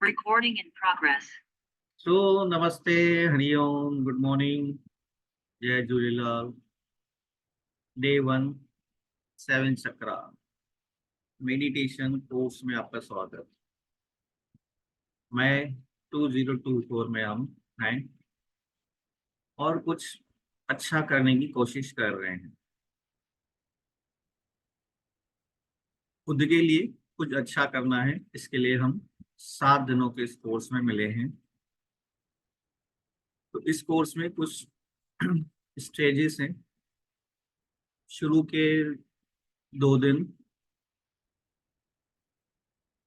Recording in progress. सो नमस्ते, Hariom, good morning, जय Jhulelal. Day 1 7 चक्रा meditation course में आपका स्वागत। मैं 2024 में हम हैं और कुछ अच्छा करने की कोशिश कर रहे हैं। खुद के लिए कुछ अच्छा करना है, इसके लिए हम 7 दिनों के इस कोर्स में मिले हैं। तो इस कोर्स में कुछ स्टेजेस हैं। शुरू के 2 दिन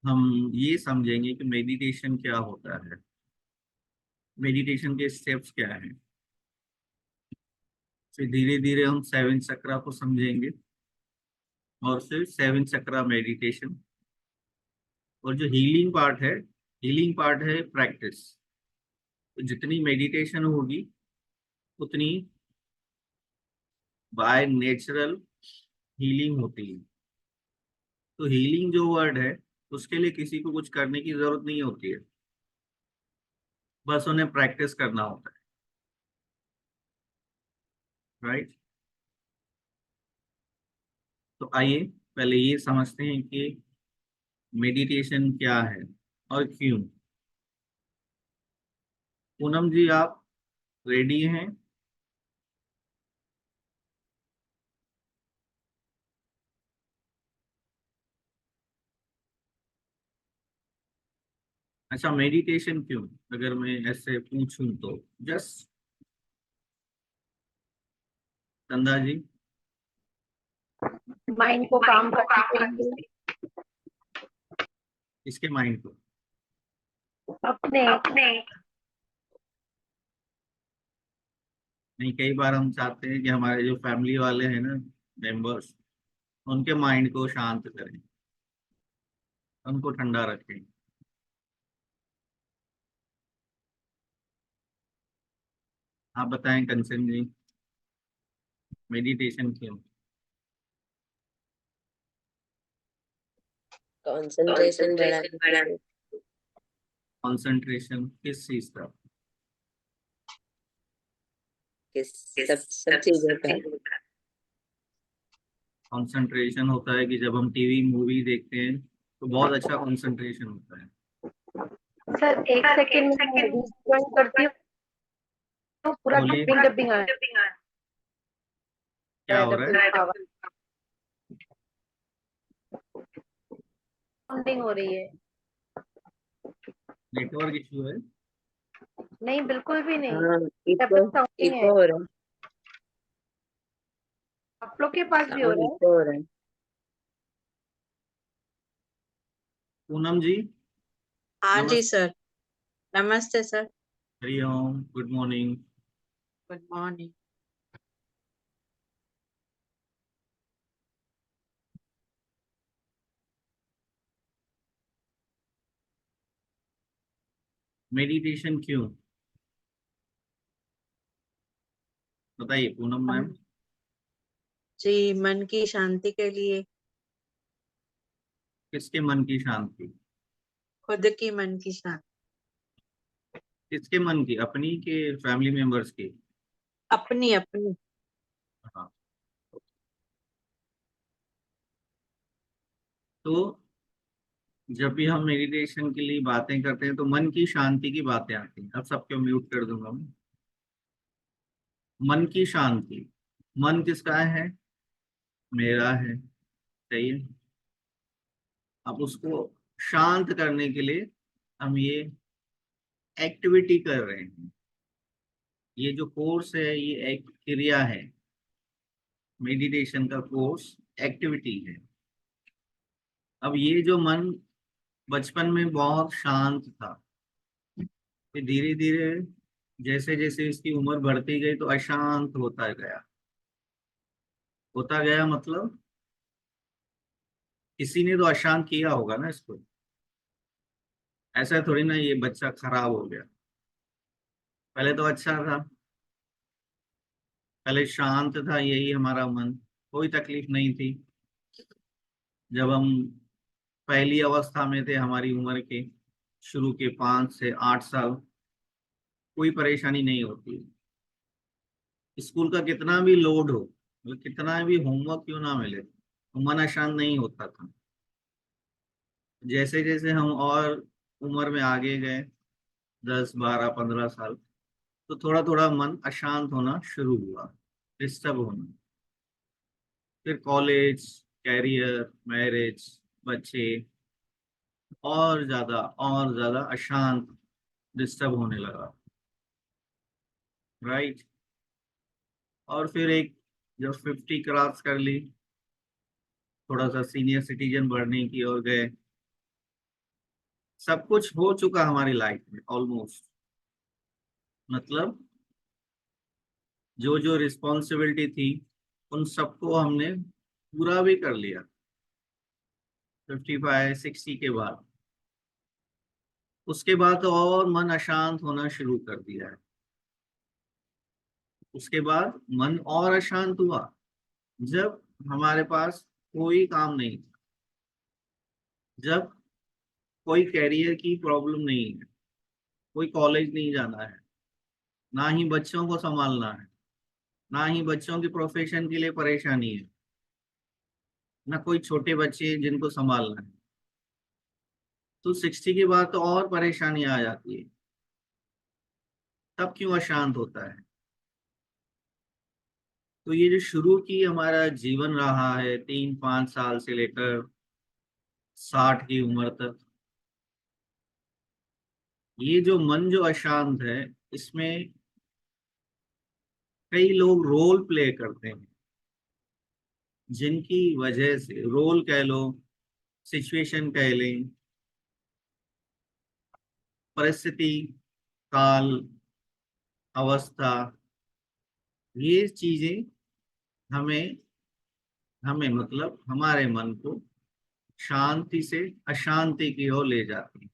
हम ये समझेंगे कि मेडिटेशन क्या होता है, मेडिटेशन के स्टेप्स क्या हैं। फिर धीरे धीरे हम 7 चक्रा को समझेंगे और फिर 7 चक्रा मेडिटेशन। और जो हीलिंग पार्ट है प्रैक्टिस। तो जितनी मेडिटेशन होगी उतनी बाय नेचुरल हीलिंग होती है। तो हीलिंग जो वर्ड है उसके लिए किसी को कुछ करने की जरूरत नहीं होती है, बस उन्हें प्रैक्टिस करना होता है, राइट। तो आइए पहले ये समझते हैं कि मेडिटेशन क्या है और क्यों। पूनम जी, आप रेडी हैं? अच्छा, मेडिटेशन क्यों, अगर मैं ऐसे पूछूं तो जस्ट चंदा जी। माइंड को काम करने के लिए, इसके माइंड को अपने नहीं, कई बार हम चाहते हैं कि हमारे जो फैमिली वाले हैं ना, मेंबर्स, उनके माइंड को शांत करें, उनको ठंडा रखें। आप बताएं कंचन जी, मेडिटेशन क्यों? कंसंट्रेशन बढ़ाने, कंसंट्रेशन किस चीज का? सब चीजों का। कंसंट्रेशन होता है कि जब हम टीवी मूवी देखते हैं तो बहुत अच्छा कंसंट्रेशन होता है। सर एक सेकंड में मूवी ज्वाइन करती हूँ तो पूरा बोलिए, डबिंग क्या हो रहा है? साउंडिंग हो रही है। नेटवर्क इशू है? नहीं, बिल्कुल भी नहीं। हाँ, साउंडिंग है। इको हो रहा है। आप लोग के पास भी हो रहा है? इको हो रहा है। पूनम जी, हाँ जी नमस्ते। सर, नमस्ते sir. Hariom, good morning. Good morning. Meditation क्यों, बताइए पूनम मैम। जी, मन की शांति के लिए, किसके मन की शांति? खुद की मन की शांति। किसके मन की, अपनी के फैमिली मेंबर्स की? अपनी अपनी। हाँ। तो जब भी हम मेडिटेशन के लिए बातें करते हैं तो मन की शांति की बातें आती हैं। अब सबको म्यूट कर दूंगा मैं। मन की शांति, मन किसका है? मेरा है, सही है। अब उसको शांत करने के लिए हम ये एक्टिविटी कर रहे हैं। ये जो कोर्स है ये एक क्रिया है, मेडिटेशन का कोर्स एक्टिविटी है। अब ये जो मन बचपन में बहुत शांत था, फिर धीरे धीरे जैसे जैसे इसकी उम्र बढ़ती गई तो अशांत होता गया मतलब किसी ने तो अशांत किया होगा ना इसको। ऐसा थोड़ी ना ये बच्चा खराब हो गया, पहले तो अच्छा था, पहले शांत था यही हमारा मन, कोई तकलीफ नहीं थी। जब हम पहली अवस्था में थे हमारी उम्र के, शुरू के 5 से 8 साल कोई परेशानी नहीं होती। स्कूल का कितना भी लोड हो, मतलब कितना भी होमवर्क क्यों ना मिले, तो मन अशांत नहीं होता था। जैसे जैसे हम और उम्र में आगे गए, 10 12 15 साल, तो थोड़ा थोड़ा मन अशांत होना शुरू हुआ, डिस्टर्ब होना। फिर कॉलेज, कैरियर, मैरिज, बच्चे, और ज्यादा अशांत, डिस्टर्ब होने लगा। राइट। और फिर एक, जब 50 क्रॉस कर ली, थोड़ा सा सीनियर सिटीजन बढ़ने की ओर गए, सब कुछ हो चुका हमारी लाइफ में ऑलमोस्ट। मतलब जो जो रिस्पॉन्सिबिलिटी थी उन सबको हमने पूरा भी कर लिया 55 60 के बाद। उसके बाद तो और मन अशांत होना शुरू कर दिया है। उसके बाद मन और अशांत हुआ जब हमारे पास कोई काम नहीं था, जब कोई कैरियर की प्रॉब्लम नहीं है, कोई कॉलेज नहीं जाना है, ना ही बच्चों को संभालना है, ना ही बच्चों की प्रोफेशन के लिए परेशानी है, ना कोई छोटे बच्चे जिनको संभालना है। तो 60 के बाद तो और परेशानी आ जाती है। तब क्यों अशांत होता है? तो ये जो शुरू की हमारा जीवन रहा है 3 5 साल से लेकर 60 की उम्र तक, ये जो मन जो अशांत है, इसमें कई लोग रोल प्ले करते हैं, जिनकी वजह से, रोल कह लो, सिचुएशन कह लें, परिस्थिति, काल, अवस्था, ये चीजें हमें हमें मतलब हमारे मन को शांति से अशांति की ओर ले जाती है।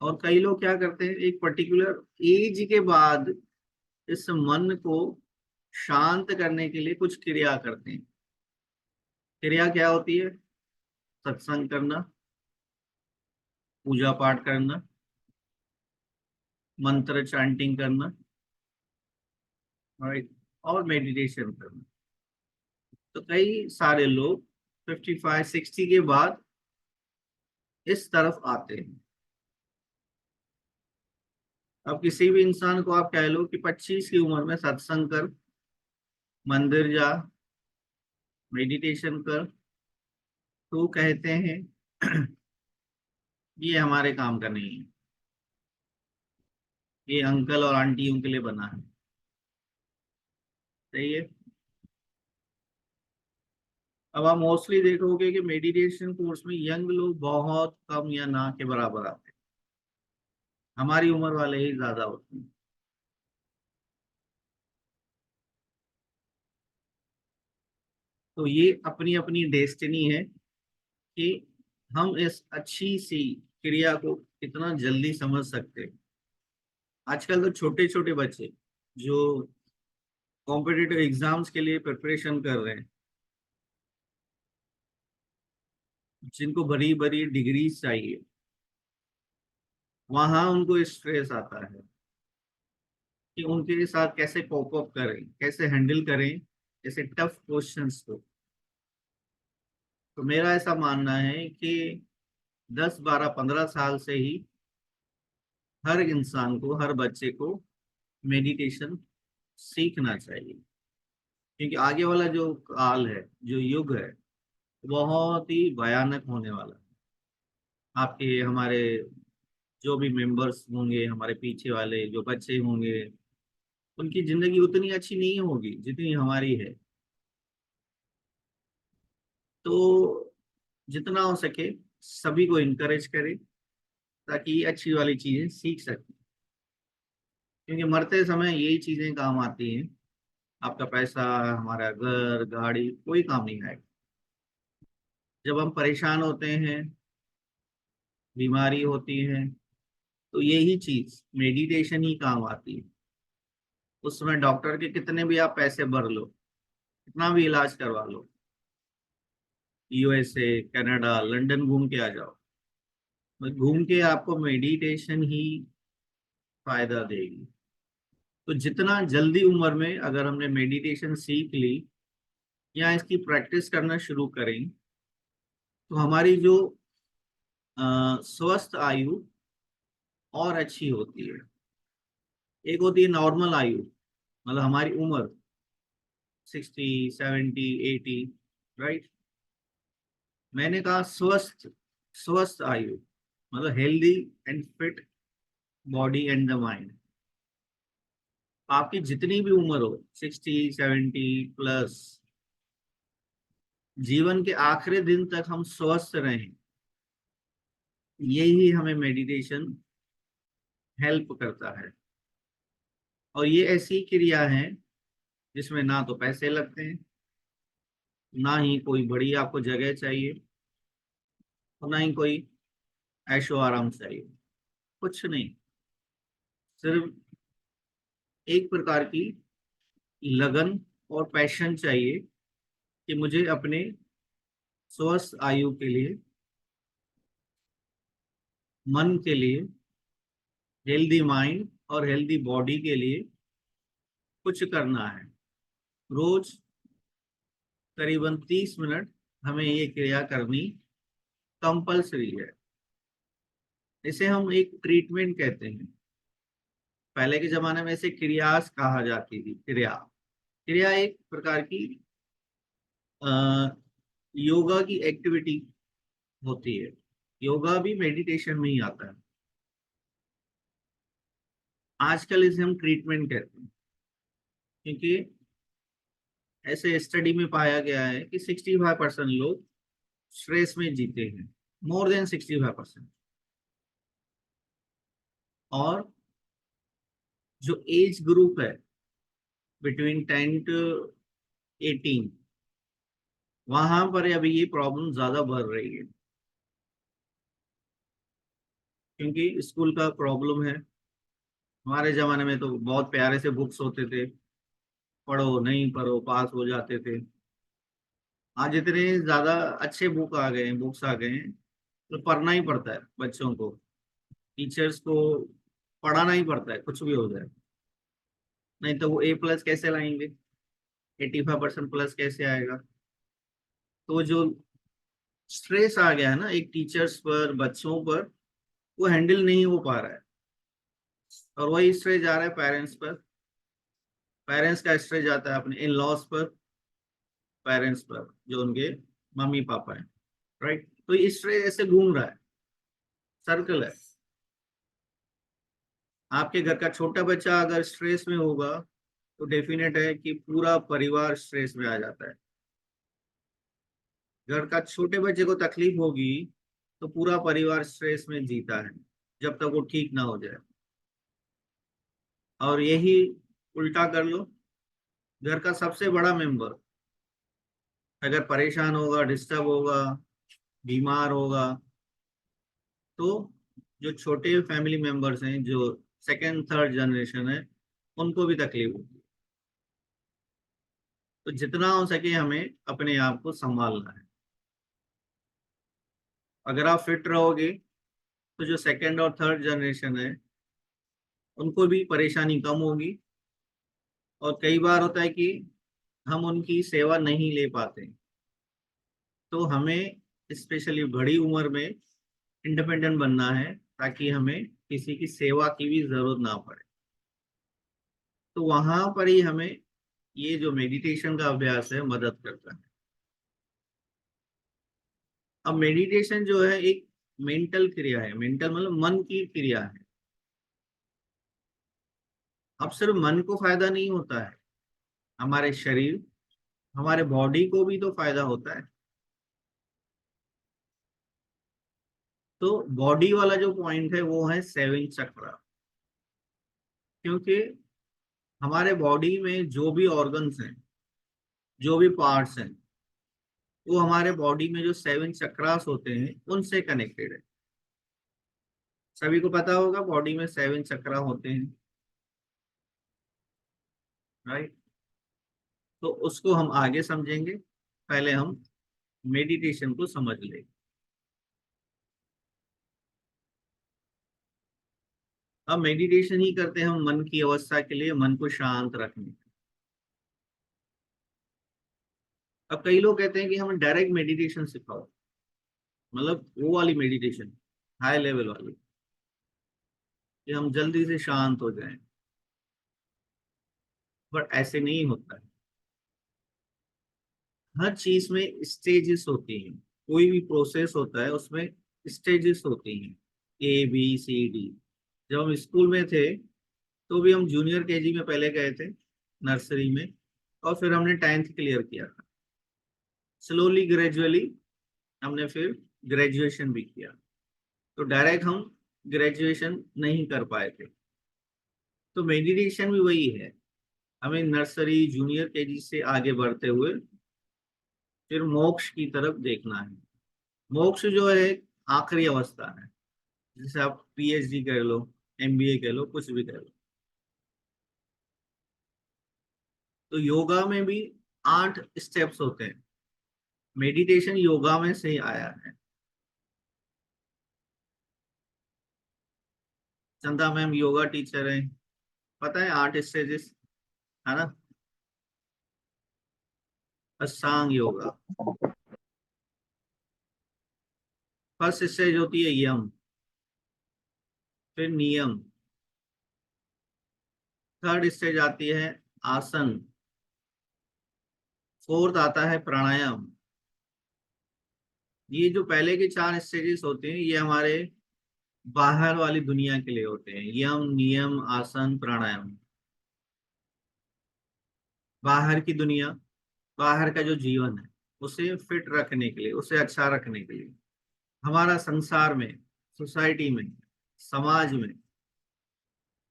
और कई लोग क्या करते हैं, एक पर्टिकुलर एज के बाद इस मन को शांत करने के लिए कुछ क्रिया करते हैं। क्रिया क्या होती है? सत्संग करना, पूजा पाठ करना, मंत्र चैंटिंग करना, राइट, और मेडिटेशन करना। तो कई सारे लोग 55 60 के बाद इस तरफ आते हैं। अब किसी भी इंसान को आप कह लो कि 25 की उम्र में सत्संग कर, मंदिर जा, मेडिटेशन कर, तो कहते हैं ये हमारे काम का नहीं है, ये अंकल और आंटियों के लिए बना है। सही है। अब आप मोस्टली देखोगे कि मेडिटेशन कोर्स में यंग लोग बहुत कम या ना के बराबर आते हैं, हमारी उम्र वाले ही ज्यादा होते हैं। तो ये अपनी अपनी डेस्टिनी है कि हम इस अच्छी सी क्रिया को कितना जल्दी समझ सकते हैं। आजकल तो छोटे छोटे बच्चे जो कॉम्पिटिटिव एग्जाम्स के लिए प्रिपरेशन कर रहे हैं, जिनको बड़ी बड़ी डिग्री चाहिए, वहां उनको स्ट्रेस आता है कि उनके साथ कैसे कोप अप करें, कैसे हैंडल करें ऐसे टफ क्वेश्चंस को। तो मेरा ऐसा मानना है कि 10 12 15 साल से ही हर इंसान को, हर बच्चे को मेडिटेशन सीखना चाहिए। क्योंकि आगे वाला जो काल है, जो युग है, बहुत ही भयानक होने वाला है। आपके, हमारे जो भी मेंबर्स होंगे, हमारे पीछे वाले जो बच्चे होंगे, उनकी जिंदगी उतनी अच्छी नहीं होगी जितनी हमारी है। तो जितना हो सके सभी को इनकरेज करें, ताकि ये अच्छी वाली चीजें सीख सकें। क्योंकि मरते समय यही चीजें काम आती हैं। आपका पैसा, हमारा घर, गाड़ी, कोई काम नहीं आएगा। जब हम परेशान होते हैं, बीमारी होती है, तो यही चीज मेडिटेशन ही काम आती है। उस समय डॉक्टर के कितने भी आप पैसे भर लो, कितना भी इलाज करवा लो, यूएसए, कनाडा, लंदन घूम के आ जाओ, घूम के आपको मेडिटेशन ही फायदा देगी। तो जितना जल्दी उम्र में अगर हमने मेडिटेशन सीख ली या इसकी प्रैक्टिस करना शुरू करें, तो हमारी जो स्वस्थ आयु और अच्छी होती है। एक होती है नॉर्मल आयु, मतलब हमारी उम्र 60, 70, 80, राइट। मैंने कहा स्वस्थ, स्वस्थ आयु मतलब healthy and fit body and the mind. आपकी जितनी भी उम्र हो, 60, 70 प्लस, जीवन के आखिरी दिन तक हम स्वस्थ रहें, यही हमें मेडिटेशन हेल्प करता है। और ये ऐसी क्रिया है जिसमें ना तो पैसे लगते हैं, ना ही कोई बड़ी आपको जगह चाहिए, और ना ही कोई ऐशो आराम चाहिए, कुछ नहीं। सिर्फ एक प्रकार की लगन और पैशन चाहिए कि मुझे अपने स्वस्थ आयु के लिए, मन के लिए, हेल्दी माइंड और हेल्दी बॉडी के लिए कुछ करना है। रोज करीबन 30 मिनट हमें ये क्रिया करनी कंपलसरी है। इसे हम एक ट्रीटमेंट कहते हैं। पहले के जमाने में इसे क्रियास कहा जाती थी। क्रिया, क्रिया एक प्रकार की अ, योगा की एक्टिविटी होती है। योगा भी मेडिटेशन में ही आता है। आजकल इसे हम ट्रीटमेंट कहते हैं, क्योंकि ऐसे स्टडी में पाया गया है कि 65% लोग स्ट्रेस में जीते हैं, मोर देन 65%। और जो एज ग्रुप है बिटवीन 10 to 18, वहां पर अभी ये प्रॉब्लम ज्यादा बढ़ रही है, क्योंकि स्कूल का प्रॉब्लम है। हमारे जमाने में तो बहुत प्यारे से बुक्स होते थे, पढ़ो नहीं पढ़ो पास हो जाते थे। आज इतने ज्यादा अच्छे बुक्स आ गए हैं, तो पढ़ना ही पड़ता है बच्चों को, टीचर्स को पढ़ाना ही पड़ता है, कुछ भी हो जाए। नहीं तो वो A+ कैसे लाएंगे, 85% प्लस कैसे आएगा। तो जो स्ट्रेस आ गया है ना एक टीचर्स पर, बच्चों पर, वो हैंडल नहीं हो पा रहा है। और वही स्ट्रेस जा रहा है पेरेंट्स पर, पेरेंट्स का स्ट्रेस जाता है अपने इन लॉज पर, पेरेंट्स पर जो उनके मम्मी पापा हैं, राइट। तो ये स्ट्रेस ऐसे घूम रहा है, सर्कल है। आपके घर का छोटा बच्चा अगर स्ट्रेस में होगा तो डेफिनेट है कि पूरा परिवार स्ट्रेस में आ जाता है। घर का छोटे बच्चे को तकलीफ होगी तो पूरा परिवार स्ट्रेस में जीता है, जब तक वो ठीक ना हो जाए। और यही उल्टा कर लो, घर का सबसे बड़ा मेंबर अगर परेशान होगा, डिस्टर्ब होगा, बीमार होगा, तो जो छोटे फैमिली मेंबर्स हैं, जो सेकेंड थर्ड जनरेशन है, उनको भी तकलीफ होगी। तो जितना हो सके हमें अपने आप को संभालना है। अगर आप फिट रहोगे तो जो सेकेंड और थर्ड जनरेशन है उनको भी परेशानी कम होगी। और कई बार होता है कि हम उनकी सेवा नहीं ले पाते, तो हमें स्पेशली बड़ी उम्र में इंडिपेंडेंट बनना है, ताकि हमें किसी की सेवा की भी जरूरत ना पड़े। तो वहां पर ही हमें ये जो मेडिटेशन का अभ्यास है मदद करता है। अब मेडिटेशन जो है एक मेंटल क्रिया है, मेंटल मतलब मन की क्रिया है। अब सिर्फ मन को फायदा नहीं होता है, हमारे शरीर, हमारे बॉडी को भी तो फायदा होता है। तो बॉडी वाला जो पॉइंट है वो है 7 चक्र। क्योंकि हमारे बॉडी में जो भी ऑर्गन्स हैं, जो भी पार्ट्स हैं, वो हमारे बॉडी में जो 7 चक्रास होते हैं उनसे कनेक्टेड है। सभी को पता होगा बॉडी में 7 चक्रा होते हैं, राइट। तो उसको हम आगे समझेंगे, पहले हम मेडिटेशन को समझ लें। अब मेडिटेशन ही करते हैं हम मन की अवस्था के लिए, मन को शांत रखने। अब कई लोग कहते हैं कि हमें डायरेक्ट मेडिटेशन सिखाओ, मतलब वो वाली मेडिटेशन, हाई लेवल वाली, कि हम जल्दी से शांत हो जाएं। बट ऐसे नहीं होता है। हर चीज में स्टेजेस होती हैं, कोई भी प्रोसेस होता है उसमें स्टेजेस होती हैं, ABCD। जब हम स्कूल में थे तो भी हम जूनियर KG में पहले गए थे, नर्सरी में, और फिर हमने 10th क्लियर किया था। स्लोली ग्रेजुअली हमने फिर ग्रेजुएशन भी किया। तो डायरेक्ट हम ग्रेजुएशन नहीं कर पाए थे। तो मेडिटेशन भी वही है, हमें नर्सरी जूनियर KG से आगे बढ़ते हुए फिर मोक्ष की तरफ देखना है। मोक्ष जो है आखिरी अवस्था है, जैसे आप PhD कर लो, MBA कर लो, कुछ भी कर लो। तो योगा में भी 8 स्टेप्स होते हैं, मेडिटेशन योगा में से ही आया है। चंदा मैम योगा टीचर है, पता है 8 स्टेजेस, है ना? अष्टांग योगा, फर्स्ट स्टेज होती है यम, फिर नियम, थर्ड स्टेज आती है आसन, फोर्थ आता है प्राणायाम। ये जो पहले के 4 स्टेजेस होते हैं ये हमारे बाहर वाली दुनिया के लिए होते हैं, यम नियम आसन प्राणायाम। बाहर की दुनिया, बाहर का जो जीवन है उसे फिट रखने के लिए, उसे अच्छा रखने के लिए, हमारा संसार में, सोसाइटी में, समाज में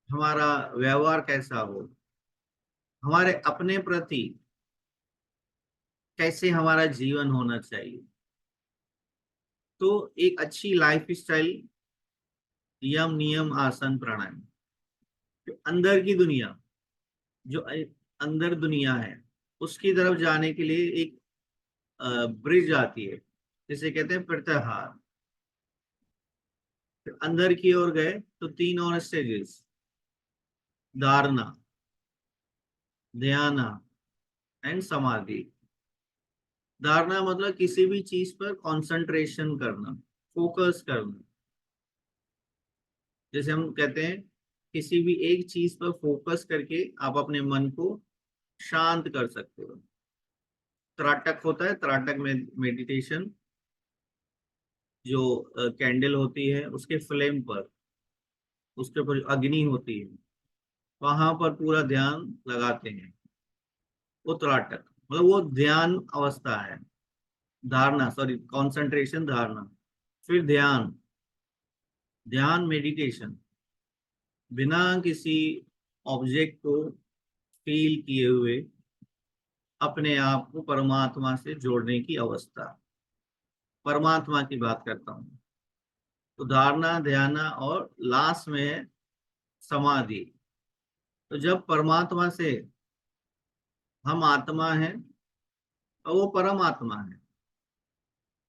हमारा व्यवहार कैसा हो, हमारे अपने प्रति कैसे हमारा जीवन होना चाहिए। तो एक अच्छी लाइफ स्टाइल, यम नियम आसन प्राणायाम। जो अंदर की दुनिया, जो अंदर दुनिया है उसकी तरफ जाने के लिए एक ब्रिज आती है, जिसे कहते हैं प्रत्याहार। फिर अंदर की ओर गए तो 3 और स्टेजेस, धारणा, ध्यान एंड समाधि। धारणा मतलब किसी भी चीज पर कंसंट्रेशन करना, फोकस करना। जैसे हम कहते हैं किसी भी एक चीज पर फोकस करके आप अपने मन को शांत कर सकते हो। त्राटक होता है, त्राटक में मेडिटेशन, जो कैंडल होती है उसके फ्लेम पर, उसके ऊपर अग्नि होती है, वहां पर पूरा ध्यान लगाते हैं। वो त्राटक मतलब वो ध्यान अवस्था है। धारणा, सॉरी, कंसंट्रेशन धारणा। फिर ध्यान, ध्यान मेडिटेशन, बिना किसी ऑब्जेक्ट को फील किए हुए अपने आप को परमात्मा से जोड़ने की अवस्था, परमात्मा की बात करता हूँ। तो धारणा, ध्यान और लास्ट में है समाधि। तो जब परमात्मा से, हम आत्मा है और वो परमात्मा है,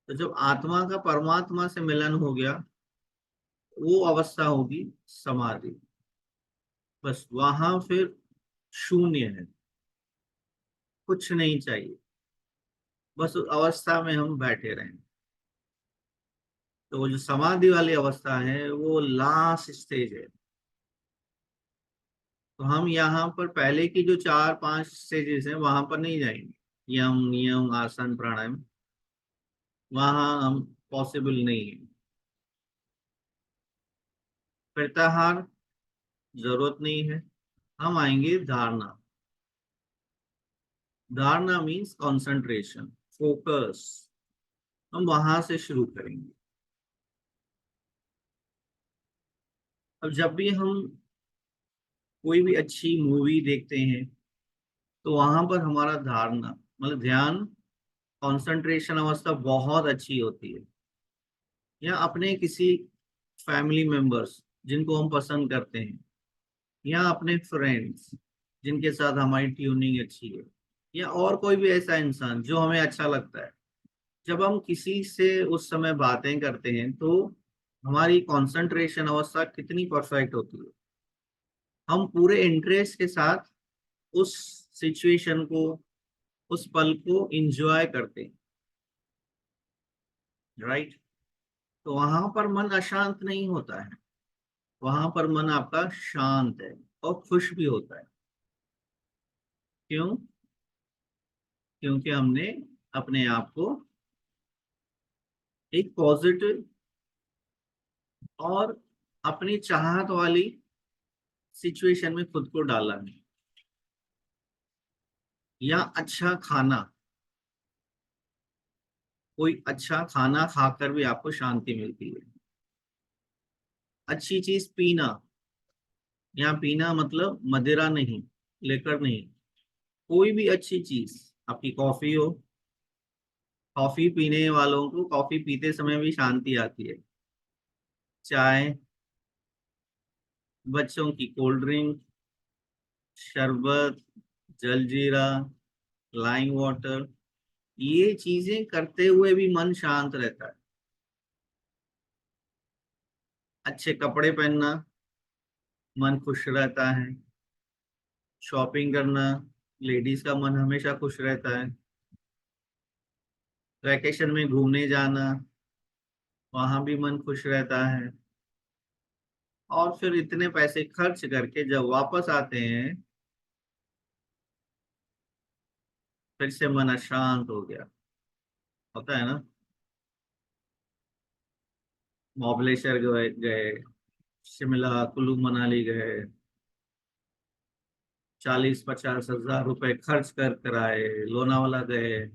तो जब आत्मा का परमात्मा से मिलन हो गया वो अवस्था होगी समाधि। बस वहां फिर शून्य है, कुछ नहीं चाहिए, बस उस अवस्था में हम बैठे रहें। तो वो जो समाधि वाली अवस्था है वो लास्ट स्टेज है। तो हम यहाँ पर पहले की जो 4-5 स्टेजेस हैं वहां पर नहीं जाएंगे, यम नियम आसन प्राणायाम, वहां हम पॉसिबल नहीं है। प्रत्याहार जरूरत नहीं है, हम आएंगे धारणा। धारणा मीन्स कंसंट्रेशन, फोकस, हम वहां से शुरू करेंगे। अब जब भी हम कोई भी अच्छी मूवी देखते हैं तो वहां पर हमारा धारणा मतलब ध्यान, कंसंट्रेशन अवस्था बहुत अच्छी होती है। या अपने किसी फैमिली मेंबर्स जिनको हम पसंद करते हैं, या अपने फ्रेंड्स जिनके साथ हमारी ट्यूनिंग अच्छी है, या और कोई भी ऐसा इंसान जो हमें अच्छा लगता है, जब हम किसी से उस समय बातें करते हैं तो हमारी कंसंट्रेशन अवस्था कितनी परफेक्ट होती है। हम पूरे इंटरेस्ट के साथ उस सिचुएशन को, उस पल को एंजॉय करते हैं, राइट। तो वहां पर मन अशांत नहीं होता है, वहां पर मन आपका शांत है और खुश भी होता है। क्यों? क्योंकि हमने अपने आप को एक पॉजिटिव और अपनी चाहत वाली सिचुएशन में खुद को डाला है। या अच्छा खाना, कोई अच्छा खाना खाकर भी आपको शांति मिलती है। अच्छी चीज पीना, यहाँ पीना मतलब मदिरा नहीं, लेकर नहीं, कोई भी अच्छी चीज, आपकी कॉफी हो, कॉफी पीने वालों को कॉफी पीते समय भी शांति आती है। चाय, बच्चों की कोल्ड ड्रिंक, शरबत, जलजीरा, लाइम वाटर, ये चीजें करते हुए भी मन शांत रहता है। अच्छे कपड़े पहनना, मन खुश रहता है। शॉपिंग करना, लेडीज का मन हमेशा खुश रहता है। वैकेशन में घूमने जाना, वहां भी मन खुश रहता है। और फिर इतने पैसे खर्च करके जब वापस आते हैं, फिर से मन अशांत हो गया, होता है ना। महाबलेश्वर गए गए, शिमला कुल्लू मनाली गए, 40-50 हज़ार रुपए खर्च कर कर आए, लोनावाला गए,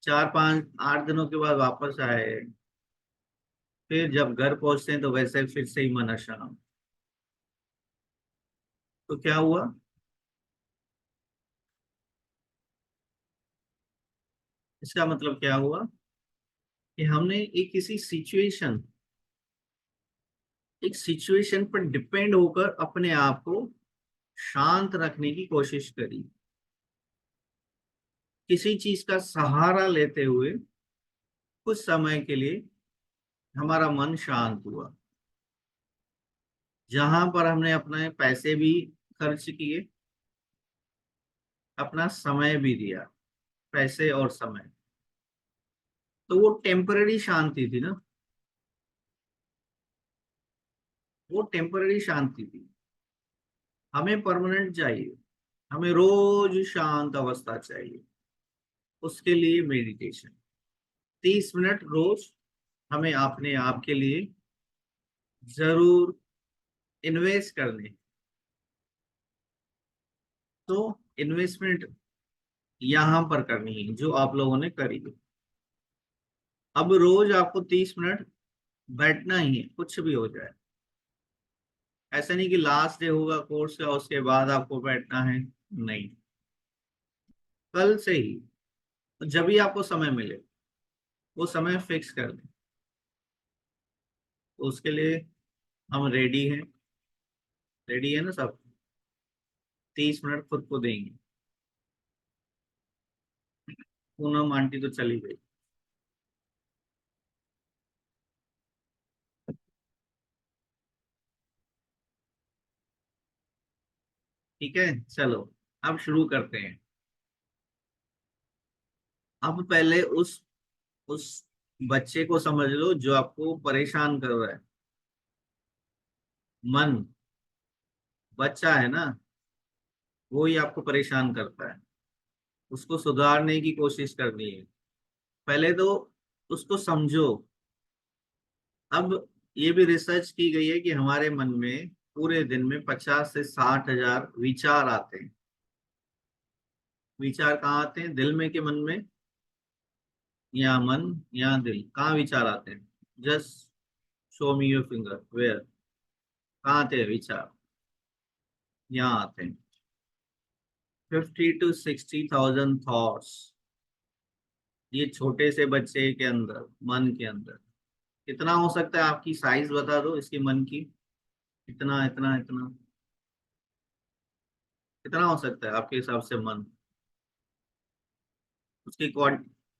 4-5-8 दिनों के बाद वापस आए, फिर जब घर पहुंचते हैं तो वैसे फिर से ही मन अशांत। तो क्या हुआ? इसका मतलब क्या हुआ कि हमने एक सिचुएशन पर डिपेंड होकर अपने आप को शांत रखने की कोशिश करी, किसी चीज का सहारा लेते हुए कुछ समय के लिए हमारा मन शांत हुआ, जहां पर हमने अपने पैसे भी खर्च किए, अपना समय भी दिया, पैसे और समय। तो वो टेम्पररी शांति थी ना, वो टेम्पररी शांति थी। हमें परमानेंट चाहिए, हमें रोज शांत अवस्था चाहिए। उसके लिए मेडिटेशन 30 मिनट रोज हमें अपने आप के लिए जरूर इन्वेस्ट करने। तो इन्वेस्टमेंट यहां पर करनी है जो आप लोगों ने करी है। अब रोज आपको 30 मिनट बैठना ही है, कुछ भी हो जाए। ऐसा नहीं कि लास्ट डे होगा कोर्स का उसके बाद आपको बैठना है, नहीं, कल से ही, तो जब भी आपको समय मिले वो समय फिक्स कर दें। तो उसके लिए हम रेडी हैं, रेडी है ना सब? 30 मिनट खुद को देंगे। पूनम आंटी तो चली गई। ठीक है, चलो अब शुरू करते हैं। अब पहले उस बच्चे को समझ लो जो आपको परेशान कर रहा है। मन, बच्चा है ना, वो ही आपको परेशान करता है। उसको सुधारने की कोशिश करनी है। पहले तो उसको समझो। अब ये भी रिसर्च की गई है कि हमारे मन में पूरे दिन में 50 से 60 हज़ार विचार आते हैं। विचार कहाँ आते हैं? दिल में के मन में, या मन या दिल, कहाँ विचार आते हैं? Just show me your finger, where, कहाँ आते हैं विचार? यहाँ आते हैं। 50 to 60 thousand थॉट्स, ये छोटे से बच्चे के अंदर, मन के अंदर कितना हो सकता है? आपकी साइज बता दो इसकी मन की। इतना इतना इतना, कितना हो सकता है आपके हिसाब से मन? उसकी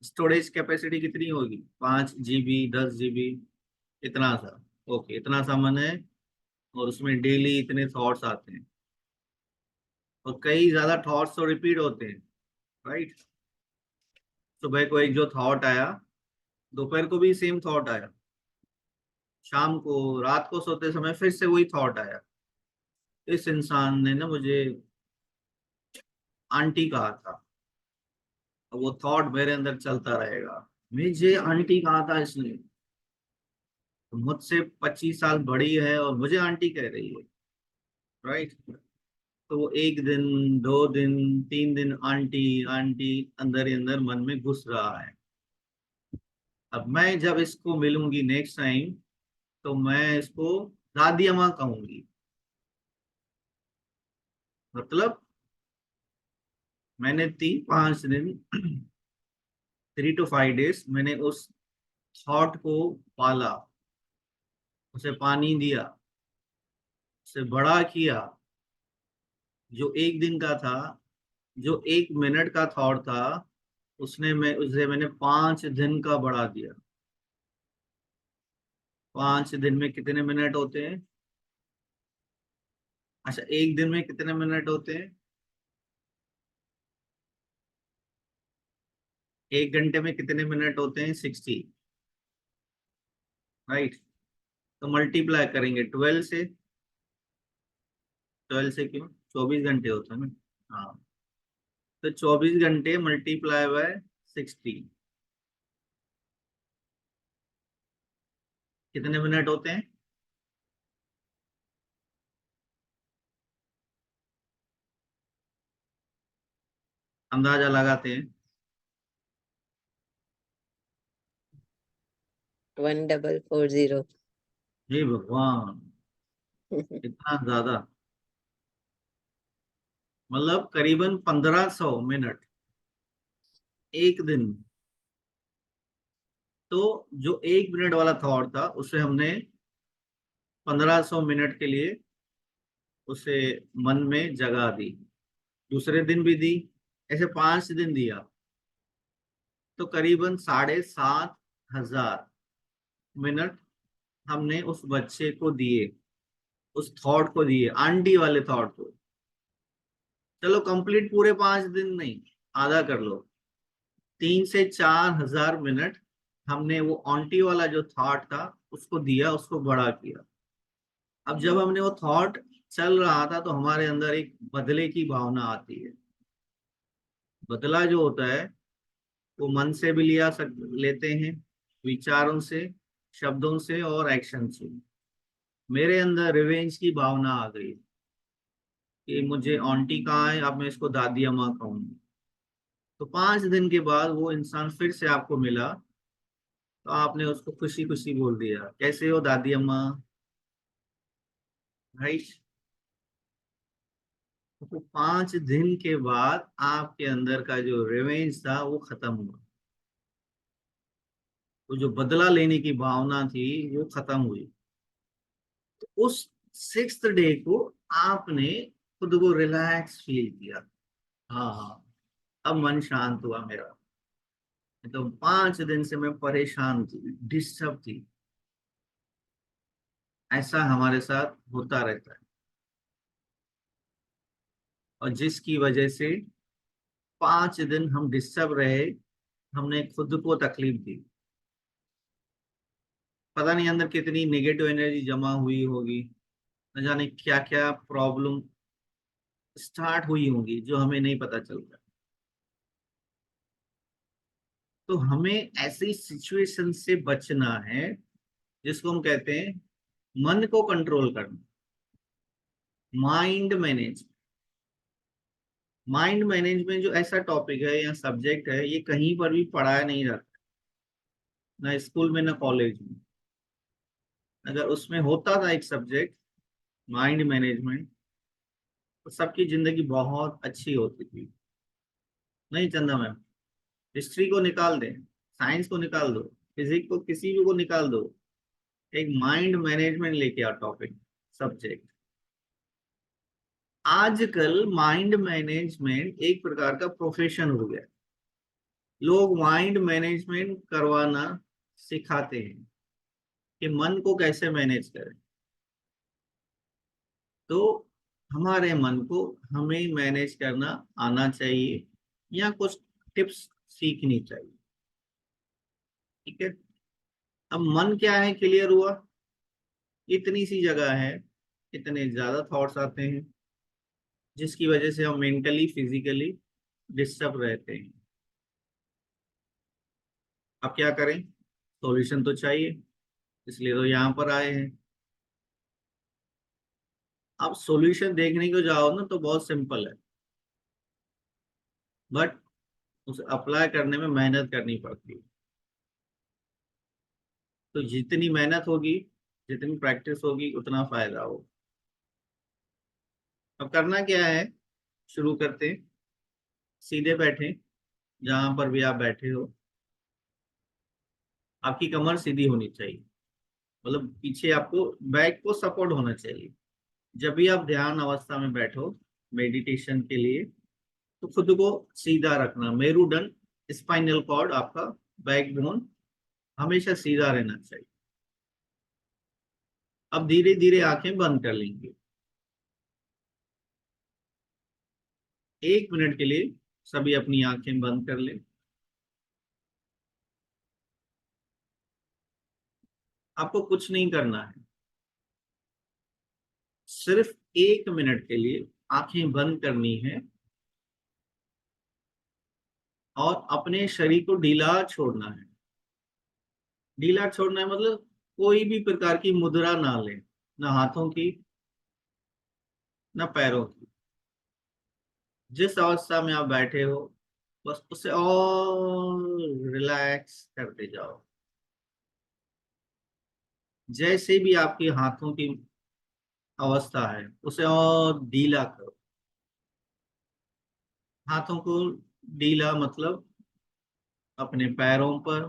स्टोरेज कैपेसिटी कितनी होगी? 5 GB, 10 GB, इतना सा। ओके, इतना सा मन है और उसमें डेली इतने थॉट्स आते हैं। और कई ज्यादा थॉट्स तो रिपीट होते हैं, राइट। सुबह को एक जो थॉट आया, दोपहर को भी सेम थॉट आया, शाम को, रात को सोते समय फिर से वही थॉट आया। इस इंसान ने ना मुझे आंटी कहा था, और वो थॉट मेरे अंदर चलता रहेगा, मुझे आंटी कहा था इसने, तो मुझसे 25 साल बड़ी है और मुझे आंटी कह रही है, राइट। तो वो 1 दिन, 2 दिन, 3 दिन आंटी आंटी अंदर ही अंदर मन में घुस रहा है। अब मैं जब इसको मिलूंगी नेक्स्ट टाइम, तो मैं इसको दादी अम्मा कहूंगी। मतलब मैंने 3-5 दिन 3 to 5 days मैंने उस थॉट को पाला, उसे पानी दिया, उसे बड़ा किया। जो 1 दिन का था, जो 1 मिनट का थॉट था, उसे मैंने 5 दिन का बढ़ा दिया। 5 दिन में कितने मिनट होते हैं? अच्छा, 1 दिन में कितने मिनट होते हैं? 1 घंटे में कितने मिनट होते हैं? 60, राइट। तो मल्टीप्लाई करेंगे 12 से। 12 से क्यों? 24 घंटे होते हैं ना। हाँ, तो 24 घंटे मल्टीप्लाई बाय 60 कितने मिनट होते हैं? अंदाजा लगाते हैं। 1440। हे भगवान, इतना ज्यादा! मतलब करीबन 1500 मिनट 1 दिन। तो जो 1 मिनट वाला थॉट था, उसे हमने 1500 मिनट के लिए उसे मन में जगा दी। दूसरे दिन भी दी, ऐसे 5 दिन दिया, तो करीबन 7500 मिनट हमने उस बच्चे को दिए, उस थॉट को दिए, आंटी वाले थॉट को। चलो कंप्लीट पूरे 5 दिन नहीं, आधा कर लो। 3 से 4 हजार मिनट हमने वो आंटी वाला जो थॉट था उसको दिया, उसको बड़ा किया। अब जब हमने वो थॉट चल रहा था, तो हमारे अंदर एक बदले की भावना आती है। बदला जो होता है, वो मन से भी लेते हैं, विचारों से, शब्दों से और एक्शन से। मेरे अंदर रिवेंज की भावना आ गई कि मुझे आंटी कहाँ है, अब मैं इसको दादी अम्मा कहूंगी। तो 5 दिन के बाद वो इंसान फिर से आपको मिला, तो आपने उसको खुशी खुशी बोल दिया, कैसे हो दादी अम्मा, भाई। तो 5 दिन के बाद आपके अंदर का जो रिवेंज था वो खत्म हुआ। वो जो बदला लेने की भावना थी वो खत्म हुई। तो उस 6th डे को आपने खुद को रिलैक्स फील किया। हाँ हाँ, अब मन शांत हुआ मेरा। तो 5 दिन से मैं परेशान थी, डिस्टर्ब थी। ऐसा हमारे साथ होता रहता है, और जिसकी वजह से 5 दिन हम डिस्टर्ब रहे, हमने खुद को तकलीफ दी। पता नहीं अंदर कितनी नेगेटिव एनर्जी जमा हुई होगी, न जाने क्या क्या प्रॉब्लम स्टार्ट हुई होंगी जो हमें नहीं पता चलता। तो हमें ऐसी सिचुएशन से बचना है, जिसको हम कहते हैं मन को कंट्रोल करना, माइंड मैनेज। माइंड मैनेजमेंट जो ऐसा टॉपिक है या सब्जेक्ट है, ये कहीं पर भी पढ़ाया नहीं जाता, ना स्कूल में ना कॉलेज में। अगर उसमें होता था एक सब्जेक्ट माइंड मैनेजमेंट, तो सबकी जिंदगी बहुत अच्छी होती थी। नहीं चंदा मैम, हिस्ट्री को निकाल दें, साइंस को निकाल दो, फिजिक्स को, किसी भी को निकाल दो, एक माइंड मैनेजमेंट लेके आओ टॉपिक, सब्जेक्ट। आजकल माइंड मैनेजमेंट एक प्रकार का प्रोफेशन हो गया। लोग माइंड मैनेजमेंट करवाना सिखाते हैं कि मन को कैसे मैनेज करें। तो हमारे मन को हमें मैनेज करना आना चाहिए या कुछ टिप्स सीखनी चाहिए। ठीक है, अब मन क्या है क्लियर हुआ। इतनी सी जगह है, इतने ज्यादा थॉट्स आते हैं जिसकी वजह से हम मेंटली फिजिकली डिस्टर्ब रहते हैं। अब क्या करें, सॉल्यूशन तो चाहिए, इसलिए तो यहाँ पर आए हैं। अब सॉल्यूशन देखने को जाओ ना तो बहुत सिंपल है, बट उसे अप्लाई करने में मेहनत करनी पड़ती है। तो जितनी मेहनत होगी, जितनी प्रैक्टिस होगी, उतना फायदा होगा। अब करना क्या है, शुरू करते हैं। सीधे बैठे, जहां पर भी आप बैठे हो आपकी कमर सीधी होनी चाहिए, मतलब पीछे आपको बैक को सपोर्ट होना चाहिए। जब भी आप ध्यान अवस्था में बैठो मेडिटेशन के लिए, तो खुद को सीधा रखना। मेरुदंड, स्पाइनल कॉर्ड, आपका बैकबोन हमेशा सीधा रहना चाहिए। अब धीरे धीरे आंखें बंद कर लेंगे। 1 मिनट के लिए सभी अपनी आंखें बंद कर लें। आपको कुछ नहीं करना है, सिर्फ 1 मिनट के लिए आंखें बंद करनी है और अपने शरीर को ढीला छोड़ना है। ढीला छोड़ना है मतलब कोई भी प्रकार की मुद्रा ना लें, ना हाथों की, ना पैरों की। जिस अवस्था में आप बैठे हो बस उसे और रिलैक्स करते जाओ। जैसे भी आपकी हाथों की अवस्था है उसे और ढीला करो। हाथों को ढीला मतलब अपने पैरों पर,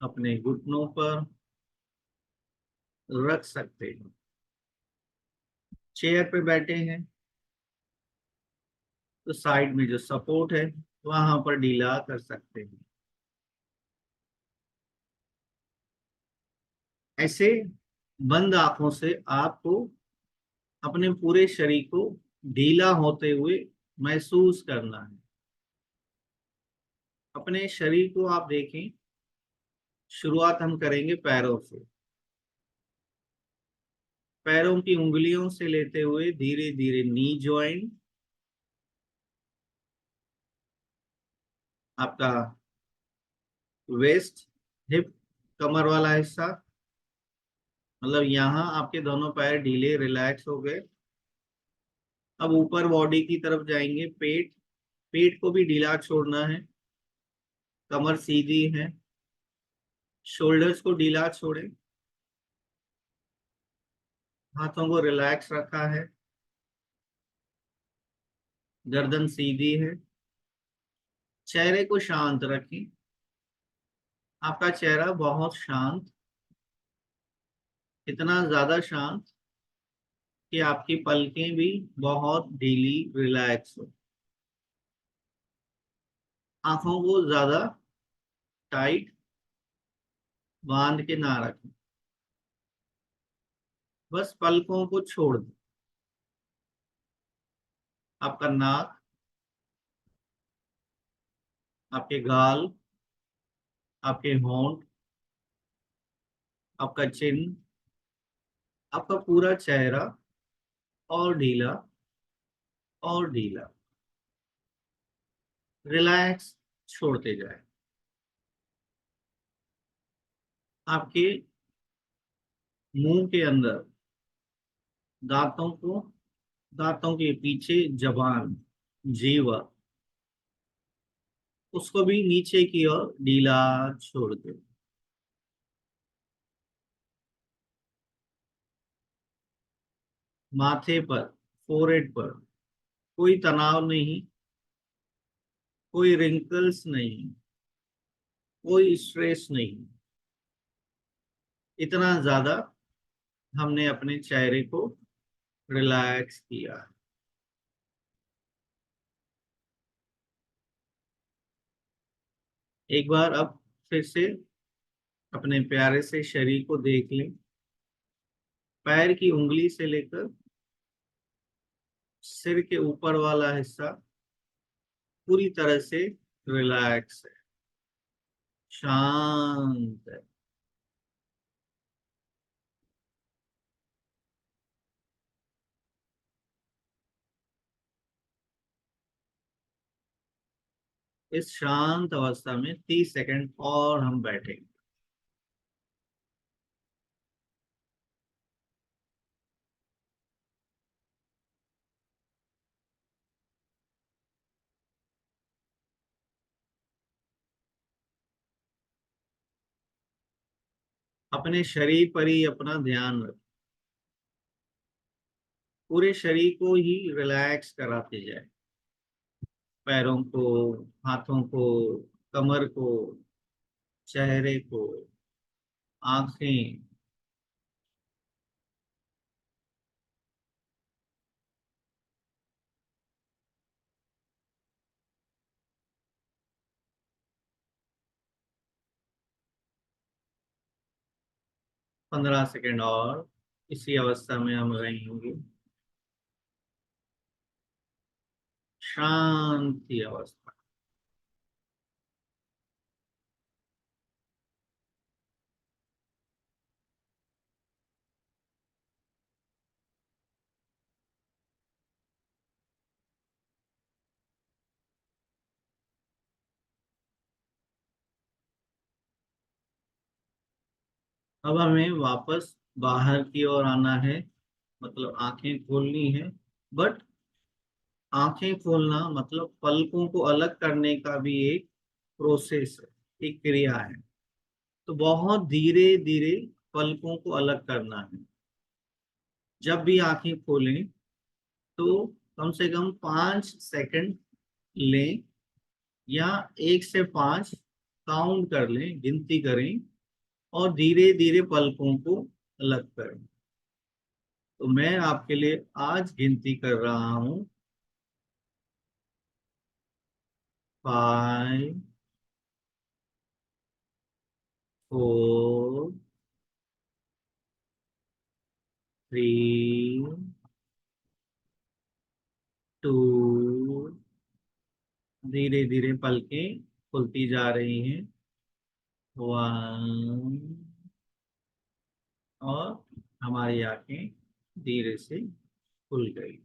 अपने घुटनों पर रख सकते हैं। चेयर पे बैठे हैं तो साइड में जो सपोर्ट है वहां पर ढीला कर सकते हैं। ऐसे बंद आंखों से आपको अपने पूरे शरीर को ढीला होते हुए महसूस करना है। अपने शरीर को आप देखें, शुरुआत हम करेंगे पैरों से। पैरों की उंगलियों से लेते हुए धीरे धीरे नी ज्वाइंट, आपका वेस्ट, हिप, कमर वाला हिस्सा, मतलब यहाँ आपके दोनों पैर ढीले रिलैक्स हो गए। अब ऊपर बॉडी की तरफ जाएंगे। पेट, पेट को भी ढीला छोड़ना है। कमर सीधी है, शोल्डर्स को ढीला छोड़े, हाथों को रिलैक्स रखा है, गर्दन सीधी है। चेहरे को शांत रखें। आपका चेहरा बहुत शांत, इतना ज्यादा शांत कि आपकी पलकें भी बहुत ढीली रिलैक्स हो। आंखों को ज्यादा टाइट बांध के ना रखें, बस पलकों को छोड़ दें। आपका नाक, आपके गाल, आपके होंठ, आपका चिन्ह, आपका पूरा चेहरा और ढीला और ढीला रिलैक्स छोड़ते जाए। आपके मुंह के अंदर दांतों को, दांतों के पीछे जबान, जीवा, उसको भी नीचे की ओर ढीला छोड़ दो। माथे पर, फोrehead पर कोई तनाव नहीं, कोई रिंकल्स नहीं, कोई स्ट्रेस नहीं। इतना ज्यादा हमने अपने चेहरे को रिलैक्स किया। एक बार अब फिर से अपने प्यारे से शरीर को देख लें। पैर की उंगली से लेकर सिर के ऊपर वाला हिस्सा पूरी तरह से रिलैक्स है, शांत है। इस शांत अवस्था में 30 सेकंड और हम बैठेंगे। अपने शरीर पर ही अपना ध्यान रखें, पूरे शरीर को ही रिलैक्स कराते जाए, पैरों को, हाथों को, कमर को, चेहरे को, आंखें। 15 सेकंड और इसी अवस्था में हम रहेंगे, शांति अवस्था। अब हमें वापस बाहर की ओर आना है, मतलब आंखें खोलनी है। बट आंखें खोलना मतलब पलकों को अलग करने का भी एक प्रोसेस है, एक क्रिया है। तो बहुत धीरे धीरे पलकों को अलग करना है। जब भी आंखें खोलें तो कम से कम 5 सेकंड लें, या 1 से 5 काउंट कर लें, गिनती करें, और धीरे धीरे पलकों को अलग करें। तो मैं आपके लिए आज गिनती कर रहा हूं, 5, 4, 3, 2। धीरे धीरे पलकें खुलती जा रही हैं, 1। और हमारी आंखें धीरे से खुल गई।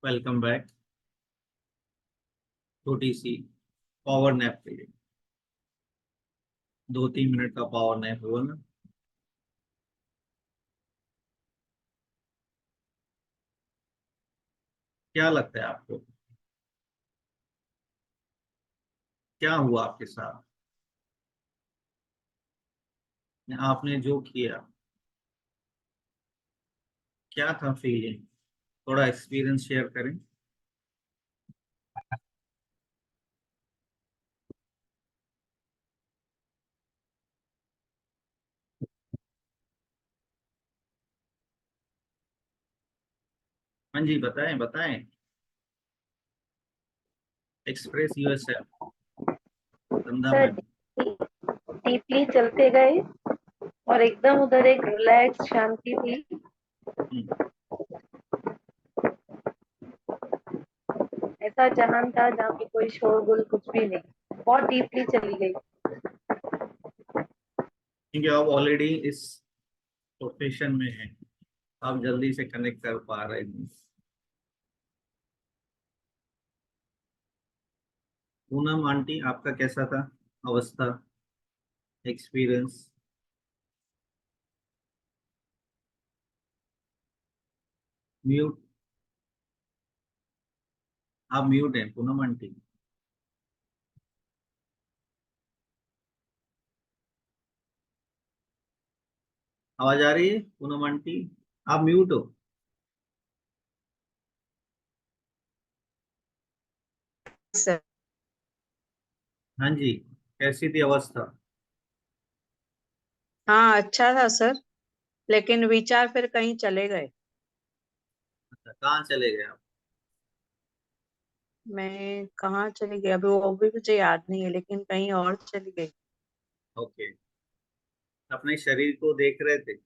Welcome back. छोटी सी पावर नैप के लिए 2-3 मिनट का पावर नैप हुआ ना। क्या लगता है आपको, क्या हुआ आपके साथ? आपने जो किया, क्या था फीलिंग? थोड़ा एक्सपीरियंस शेयर करें। हाँ जी, बताएं बताएं। Express yourself. धंधा सर में। डीपली चलते गए और एकदम उधर एक रिलैक्स शांति थी। हम्म, ऐसा जहान था जहाँ पे कोई शोरगुल कुछ भी नहीं, बहुत डीपली चली गई। क्योंकि आप ऑलरेडी इस प्रोफेशन में हैं, आप जल्दी से कनेक्ट कर पा रहे हैं। पूनम आंटी, आपका कैसा था अवस्था, एक्सपीरियंस? म्यूट। आप म्यूट हैं पूनम आंटी। आवाज आ रही है पूनम आंटी? आप म्यूट हो। सर। हाँ जी, कैसी थी अवस्था? हाँ, अच्छा था सर, लेकिन विचार फिर कहीं चले गए। अच्छा, कहाँ चले गए आप? मैं कहाँ चली गई अभी वो भी मुझे याद नहीं है, लेकिन कहीं और चली गई। ओके, अपने शरीर को देख रहे थे?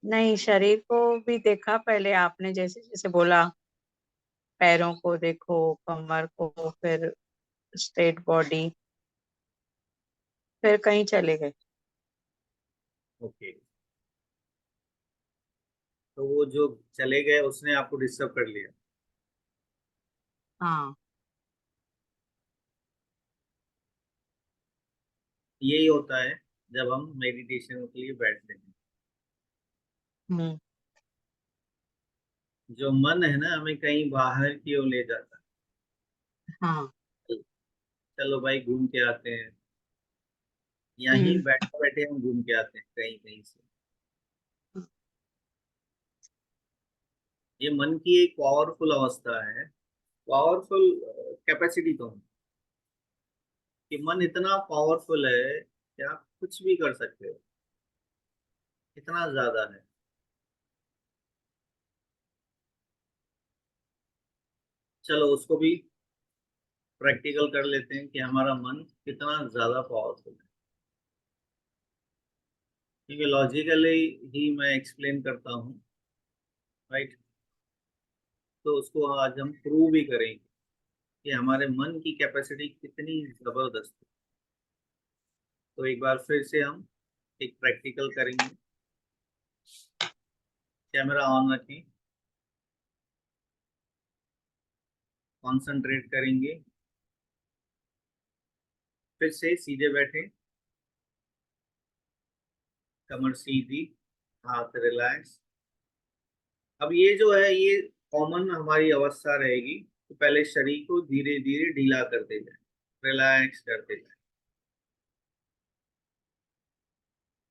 नहीं, शरीर को भी देखा पहले आपने जैसे जैसे बोला। पैरों को देखो, कमर को, फिर स्ट्रेट बॉडी, फिर कहीं चले गए। ओके, तो वो जो चले गए उसने आपको डिस्टर्ब कर लिया? हाँ। यही होता है जब हम मेडिटेशन के लिए बैठते हैं। हम्म। जो मन है ना, हमें कहीं बाहर की ओर ले जाता हाँ। है। चलो भाई, घूम के आते हैं। यहीं हम्म। बैठे बैठे हम घूम के आते हैं कहीं कहीं से। ये मन की एक पावरफुल अवस्था है, पावरफुल कैपेसिटी तो है कि मन इतना पावरफुल है कि आप कुछ भी कर सकते हो, इतना ज्यादा है। चलो उसको भी प्रैक्टिकल कर लेते हैं कि हमारा मन कितना ज्यादा पावरफुल है। क्योंकि लॉजिकली ही मैं एक्सप्लेन करता हूँ, राइट? तो उसको आज हम प्रूव भी करेंगे कि हमारे मन की कैपेसिटी कितनी जबरदस्त है। तो एक बार फिर से हम एक प्रैक्टिकल करेंगे। कैमरा ऑन रखें, कंसंट्रेट करेंगे। फिर से सीधे बैठे, कमर सीधी, हाथ रिलैक्स। अब ये जो है ये कॉमन हमारी अवस्था रहेगी। तो पहले शरीर को धीरे धीरे ढीला करते जाए, रिलैक्स करते जाए।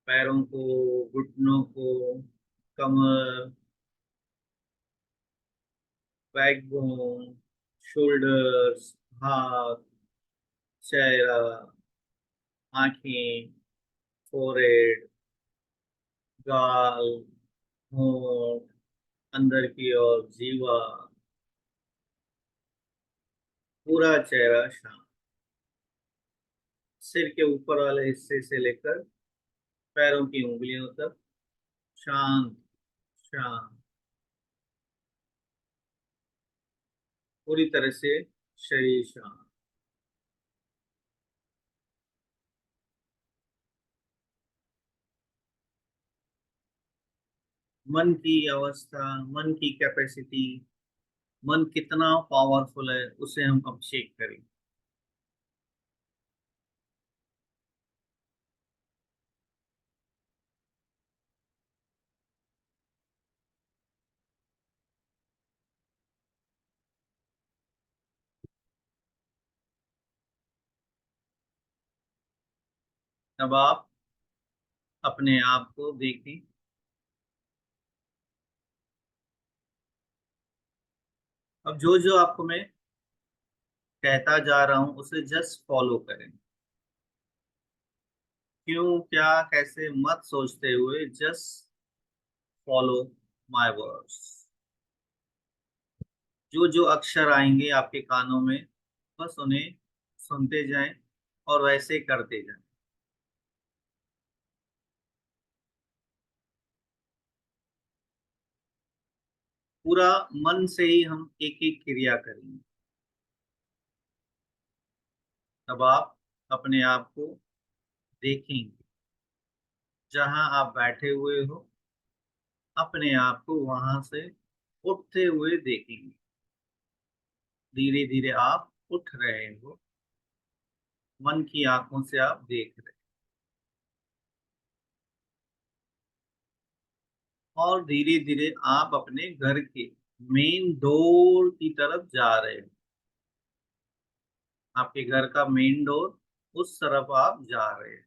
पैरों को, घुटनों को, कमर, बैकबोन, शोल्डर्स, हाथ, चेहरा, आंखें, फोrehead, गाल, होंठ, अंदर की ओर जीवा, पूरा चेहरा शांत। सिर के ऊपर वाले हिस्से से लेकर पैरों की उंगलियों तक शांत, शांत, पूरी तरह से शरीर शांत। मन की अवस्था, मन की कैपेसिटी, मन कितना पावरफुल है उसे हम अब चेक करेंगे। अब आप अपने आप को देखें। अब जो जो आपको मैं कहता जा रहा हूं उसे जस्ट फॉलो करें। क्यों, क्या, कैसे मत सोचते हुए जस्ट फॉलो माय वर्ड्स। जो जो अक्षर आएंगे आपके कानों में, बस उन्हें सुनते जाएं और वैसे करते जाएं। पूरा मन से ही हम एक एक क्रिया करेंगे। तब आप अपने आप को देखेंगे, जहां आप बैठे हुए हो अपने आप को वहां से उठते हुए देखेंगे। धीरे धीरे आप उठ रहे हो, मन की आंखों से आप देख रहे हो, और धीरे धीरे आप अपने घर के मेन डोर की तरफ जा रहे हो। आपके घर का मेन डोर, उस तरफ आप जा रहे हो।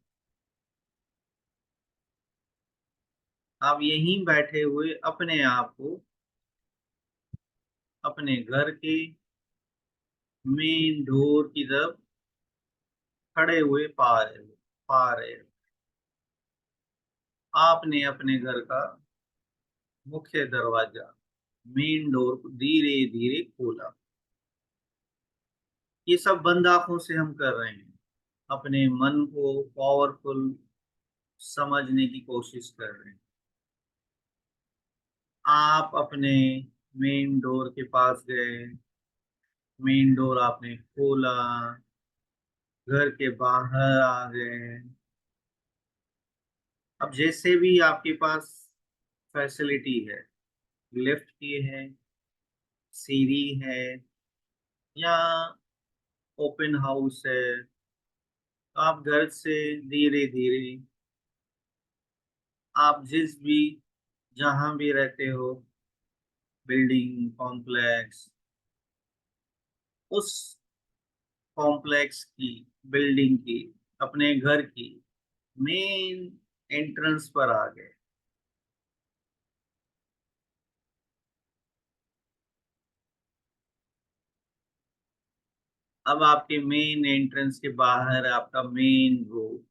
आप यहीं बैठे हुए अपने आप को अपने घर के मेन डोर की तरफ खड़े हुए पा रहे हो। आपने अपने घर का मुख्य दरवाजा, मेन डोर को धीरे धीरे खोला। ये सब बंद आंखों से हम कर रहे हैं, अपने मन को पावरफुल समझने की कोशिश कर रहे हैं। आप अपने मेन डोर के पास गए, मेन डोर आपने खोला, घर के बाहर आ गए। अब जैसे भी आपके पास फैसिलिटी है, लिफ्ट की है, सीढ़ी है, या ओपन हाउस है, तो आप घर से धीरे धीरे, आप जिस भी जहां भी रहते हो, बिल्डिंग कॉम्प्लेक्स, उस कॉम्प्लेक्स की, बिल्डिंग की, अपने घर की मेन एंट्रेंस पर आ गए। अब आपके मेन एंट्रेंस के बाहर आपका मेन रोड,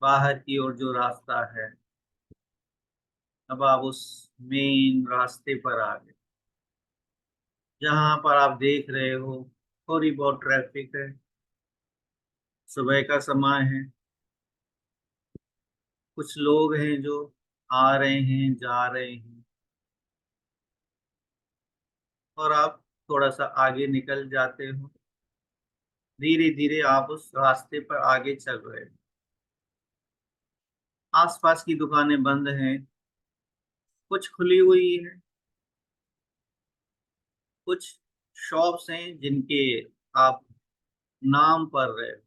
बाहर की ओर जो रास्ता है, अब आप उस मेन रास्ते पर आ गए, जहां पर आप देख रहे हो थोड़ी बहुत ट्रैफिक है। सुबह का समय है, कुछ लोग हैं जो आ रहे हैं, जा रहे हैं, और आप थोड़ा सा आगे निकल जाते हो। धीरे धीरे आप उस रास्ते पर आगे चल रहे हो। आसपास की दुकानें बंद हैं, कुछ खुली हुई है, कुछ शॉप्स हैं जिनके आप नाम पढ़ रहे हो,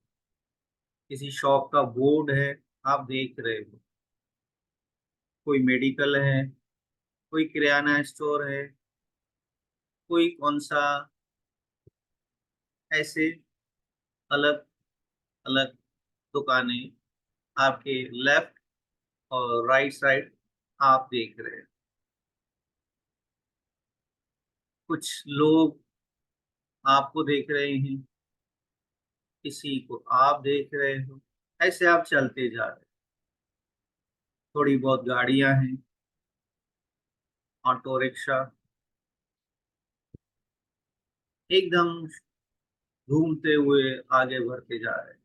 किसी शॉप का बोर्ड है, आप देख रहे हो। कोई मेडिकल है, कोई किराना स्टोर है, कोई कौन सा, ऐसे अलग अलग दुकानें आपके लेफ्ट और राइट साइड आप देख रहे हो। कुछ लोग आपको देख रहे हैं, किसी को आप देख रहे हो, ऐसे आप चलते जा रहे हो। थोड़ी बहुत गाड़ियां हैं, ऑटो रिक्शा, एकदम घूमते हुए आगे बढ़ते जा रहे हैं।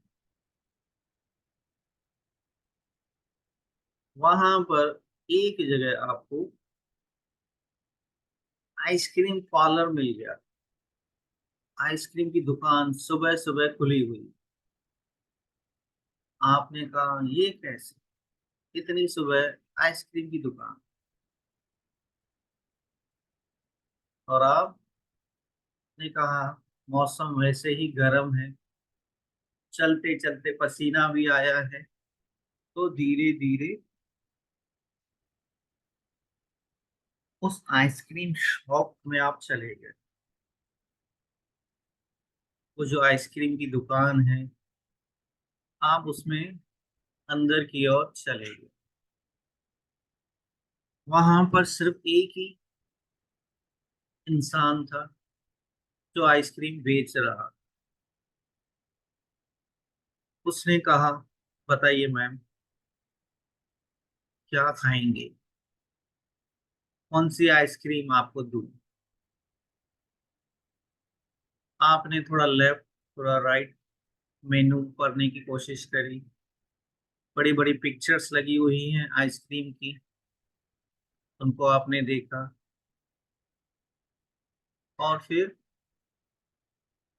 वहां पर एक जगह आपको आइसक्रीम पार्लर मिल गया। आइसक्रीम की दुकान सुबह सुबह खुली हुई। आपने कहा ये कैसे, इतनी सुबह आइसक्रीम की दुकान। और आपने कहा मौसम वैसे ही गर्म है, चलते चलते पसीना भी आया है, तो धीरे धीरे उस आइसक्रीम शॉप में आप चले गए। वो जो आइसक्रीम की दुकान है, आप उसमें अंदर की ओर चले गए। वहां पर सिर्फ एक ही इंसान था जो आइसक्रीम बेच रहा। उसने कहा बताइए मैम, क्या खाएंगे, कौन सी आइसक्रीम आपको दूं। आपने थोड़ा लेफ्ट थोड़ा राइट मेनू पढ़ने की कोशिश करी। बड़ी बड़ी पिक्चर्स लगी हुई हैं आइसक्रीम की, उनको आपने देखा, और फिर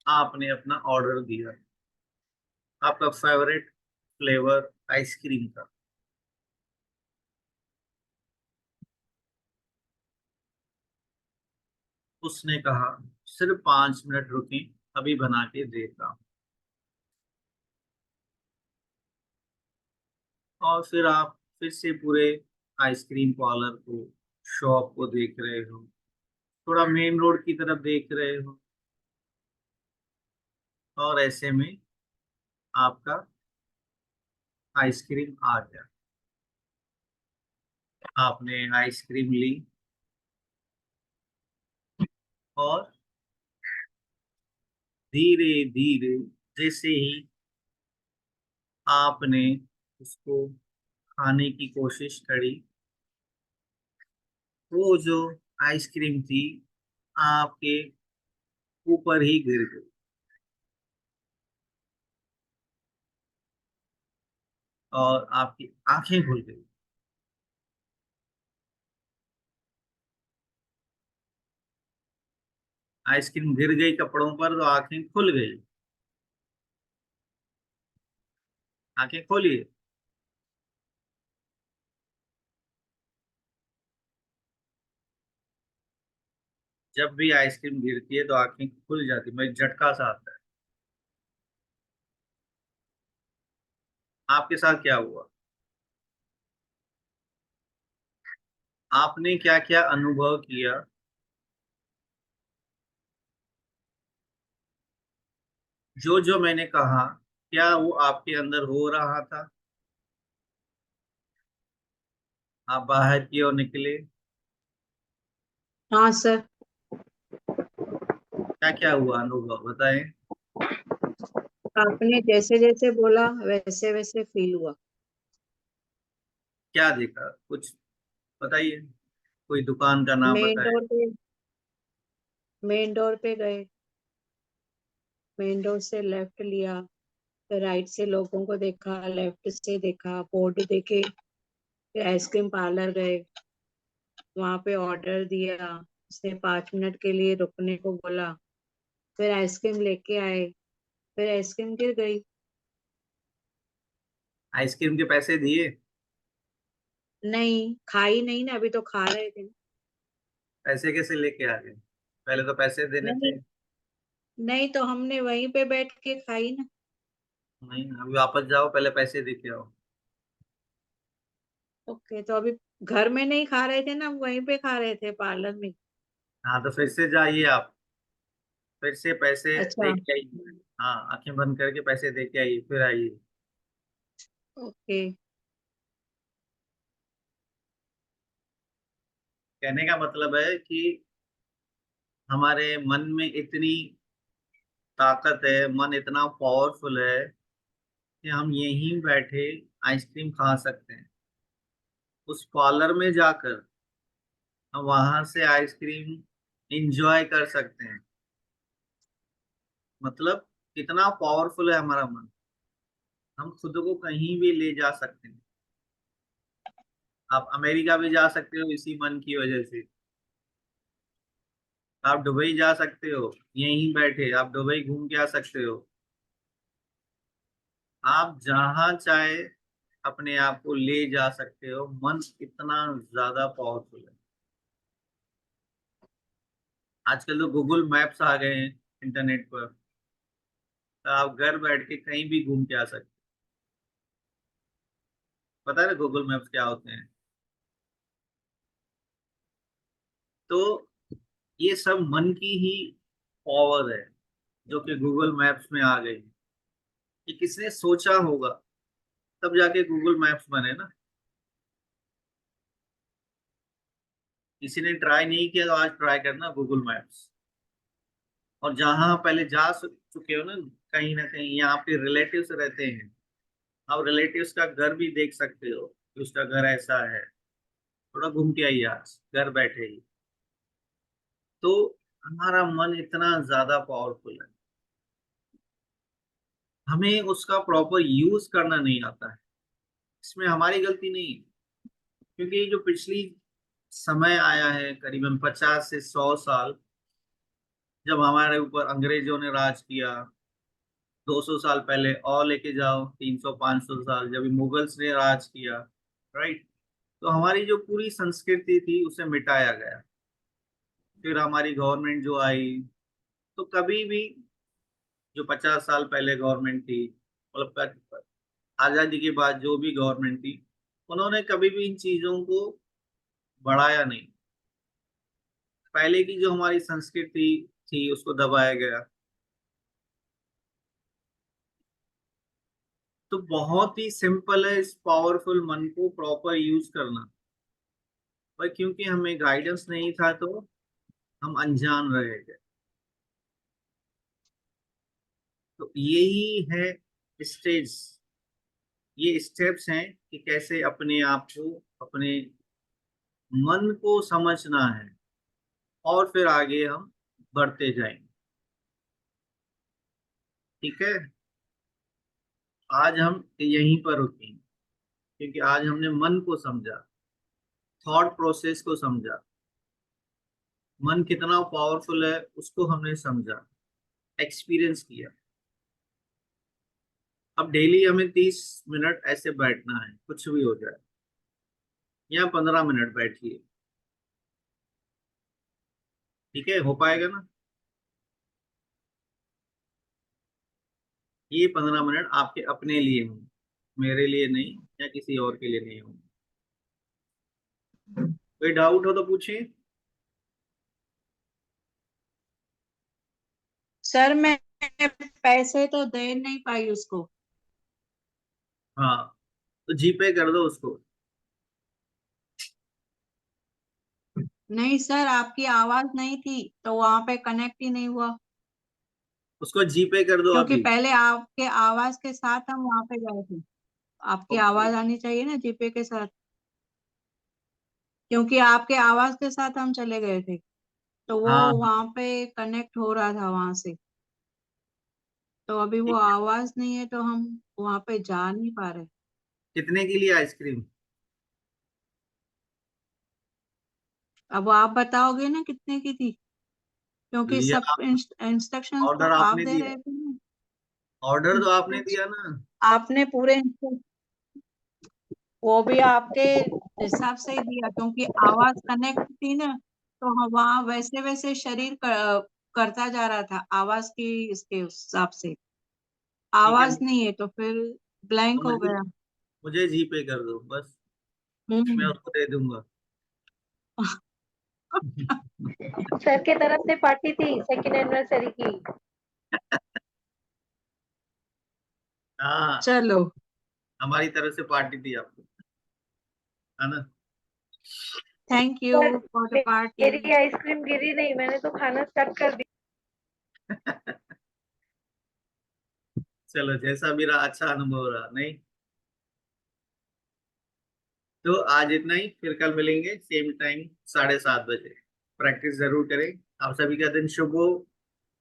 आपने अपना ऑर्डर दिया, आपका फेवरेट फ्लेवर आइसक्रीम का। उसने कहा सिर्फ 5 मिनट रुकें, अभी बना के देता हूं। और फिर आप फिर से पूरे आइसक्रीम पार्लर को, शॉप को देख रहे हो, थोड़ा मेन रोड की तरफ देख रहे हो, और ऐसे में आपका आइसक्रीम आ गया। आपने आइसक्रीम ली और धीरे धीरे जैसे ही आपने उसको खाने की कोशिश करी, वो जो आइसक्रीम थी आपके ऊपर ही गिर गई और आपकी आंखें खुल गई। आइसक्रीम गिर गई कपड़ों पर तो आंखें खुल गई। आंखें खोलिए। जब भी आइसक्रीम गिरती है तो आंखें खुल जाती है, मैं झटका सा आता है। आपके साथ क्या हुआ? आपने क्या क्या अनुभव किया? जो जो मैंने कहा, क्या वो आपके अंदर हो रहा था? आप बाहर की ओर निकले। हाँ सर। क्या क्या हुआ अनुभव बताएं। आपने जैसे जैसे बोला वैसे वैसे फील हुआ। क्या देखा कुछ बताइए। कोई दुकान का नाम मेन बताएं। डोर पे मेन डोर पे गए। मेन डोर से लेफ्ट लिया, फिर राइट से लोगों को देखा, लेफ्ट से देखा, बोर्ड देखे, फिर आइसक्रीम पार्लर गए, वहां पे ऑर्डर दिया। उसने 5 मिनट के लिए रुकने को बोला, फिर आइसक्रीम लेके आए, फिर आइसक्रीम गिर गई। आइसक्रीम के पैसे दिए? नहीं खाई नहीं ना, अभी तो खा रहे थे। पैसे कैसे लेके आ गए? पहले तो पैसे देने नहीं थे। नहीं, तो हमने वहीं पे बैठ के खाई ना। नहीं, अभी वापस जाओ, पहले पैसे दे के आओ। ओके, तो अभी घर में नहीं खा रहे थे ना, हम वहीं पे खा रहे थे पार्लर में। हाँ तो फिर से जाइए आप, फिर से पैसे दे अच्छा। के आइए। हाँ, आंखें बंद करके पैसे दे के आइए, फिर आइए। ओके। कहने का मतलब है कि हमारे मन में इतनी ताकत है, मन इतना पावरफुल है कि हम यहीं बैठे आइसक्रीम खा सकते हैं। उस पार्लर में जाकर हम वहां से आइसक्रीम इंजॉय कर सकते हैं। मतलब कितना पावरफुल है हमारा मन। हम खुद को कहीं भी ले जा सकते हैं। आप अमेरिका भी जा सकते हो इसी मन की वजह से। आप दुबई जा सकते हो, यहीं बैठे आप दुबई घूम के आ सकते हो। आप जहां चाहे अपने आप को ले जा सकते हो। मन इतना ज्यादा पावरफुल है। आजकल तो गूगल मैप्स आ गए हैं इंटरनेट पर, तो आप घर बैठ के कहीं भी घूम के आ सकते हो। पता है ना गूगल मैप्स क्या होते हैं? तो ये सब मन की ही पावर है जो कि गूगल मैप्स में आ गई। ये किसने सोचा होगा, तब जाके गूगल मैप्स बने ना। किसी ने ट्राई नहीं किया तो आज ट्राई करना गूगल मैप्स। और जहां पहले जा चुके हो ना कहीं यहाँ पे रिलेटिव्स रहते हैं, आप रिलेटिव्स का घर भी देख सकते हो कि उसका घर ऐसा है। थोड़ा घूम के आइए आज घर बैठे ही। तो हमारा मन इतना ज्यादा पावरफुल है, हमें उसका प्रॉपर यूज करना नहीं आता है। इसमें हमारी गलती नहीं है, क्योंकि ये जो पिछली समय आया है करीबन 50 से 100 साल, जब हमारे ऊपर अंग्रेजों ने राज किया। 200 साल पहले और लेके जाओ, 300 500 साल जब मुगल्स ने राज किया। राइट। तो हमारी जो पूरी संस्कृति थी उसे मिटाया गया। फिर हमारी गवर्नमेंट जो आई, तो कभी भी जो 50 साल पहले गवर्नमेंट थी, मतलब आजादी के बाद जो भी गवर्नमेंट थी, उन्होंने कभी भी इन चीजों को बढ़ाया नहीं। पहले की जो हमारी संस्कृति थी उसको दबाया गया। तो बहुत ही सिंपल है इस पावरफुल मन को प्रॉपर यूज करना। पर क्योंकि हमें गाइडेंस नहीं था तो हम अनजान रह गए। तो यही है स्टेज, ये स्टेप्स हैं कि कैसे अपने आप को, अपने मन को समझना है और फिर आगे हम बढ़ते जाएंगे। ठीक है, आज हम यहीं पर रुकेंगे क्योंकि आज हमने मन को समझा, थॉट प्रोसेस को समझा, मन कितना पावरफुल है उसको हमने समझा, एक्सपीरियंस किया। अब डेली हमें 30 मिनट ऐसे बैठना है, कुछ भी हो जाए, या 15 मिनट बैठिए। ठीक है, हो पाएगा ना? ये 15 मिनट आपके अपने लिए हों, मेरे लिए नहीं या किसी और के लिए नहीं हो। कोई डाउट हो तो पूछिए। सर मैं पैसे तो दे नहीं पाई उसको। हाँ, तो जीपे कर दो उसको। नहीं सर, आपकी आवाज नहीं थी तो वहां पे कनेक्ट ही नहीं हुआ, उसको जीपे कर दो क्योंकि अभी। पहले आपके आवाज के साथ हम वहां पे गए थे। आपकी ओके। आवाज आनी चाहिए ना जीपे के साथ, क्योंकि आपके आवाज के साथ हम चले गए थे, तो वो हाँ, वहां पे कनेक्ट हो रहा था वहां से। तो अभी वो ठीक है। आवाज नहीं है तो हम वहां पे जा नहीं पा रहे। कितने की लिए आइसक्रीम? अब आप बताओगे ना कितने की थी, क्योंकि लिया सब आप, इंस्ट्रक्शंस तो ऑर्डर आप आपने दे दिया, रहे थे ना। ऑर्डर तो आपने इंस्ट्रक्शन दिया ना। आपने पूरे वो भी आपके हिसाब से ही दिया, क्योंकि आवाज कनेक्ट थी ना, तो हम वहाँ वैसे वैसे शरीर करता जा रहा था आवाज की, इसके हिसाब से। ठीक है, आवाज नहीं है तो फिर तो ब्लैंक हो मुझे गया। मुझे जीपे कर दो बस, मैं हम्म। उसको दे दूंगा। सर के तरफ से पार्टी थी सेकेंड एनिवर्सरी की। हाँ, चलो, हमारी तरफ से पार्टी थी आपको, है ना? Thank you sir for the party. मेरी आइसक्रीम गिरी नहीं, मैंने तो खाना स्टार्ट कर दिया। चलो, जैसा भी रहा, अच्छा अनुभव रहा नहीं? तो आज इतना ही, फिर कल मिलेंगे सेम टाइम 7:30 बजे। प्रैक्टिस जरूर करें। आप सभी का दिन शुभ हो।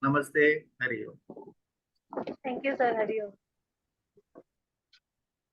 नमस्ते, Hariom. Thank you sir, Hariom.